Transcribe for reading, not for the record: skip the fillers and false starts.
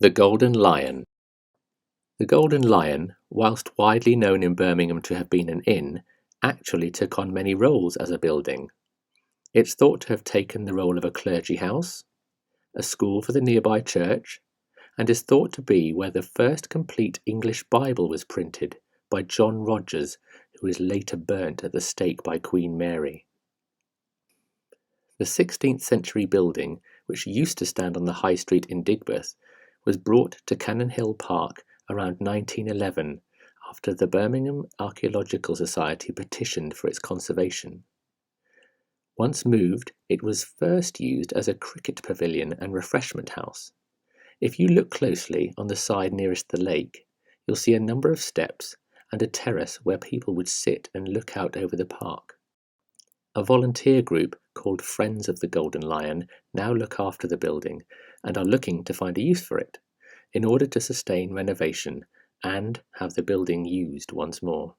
The Golden Lion. The Golden Lion, whilst widely known in Birmingham to have been an inn, actually took on many roles as a building. It's thought to have taken the role of a clergy house, a school for the nearby church, and is thought to be where the first complete English Bible was printed by John Rogers, who was later burnt at the stake by Queen Mary. The 16th century building, which used to stand on the High Street in Digbeth, was brought to Cannon Hill Park around 1911 after the Birmingham Archaeological Society petitioned for its conservation. Once moved, it was first used as a cricket pavilion and refreshment house. If you look closely on the side nearest the lake, you'll see a number of steps and a terrace where people would sit and look out over the park. A volunteer group called Friends of the Golden Lion now look after the building and are looking to find a use for it, in order to sustain renovation and have the building used once more.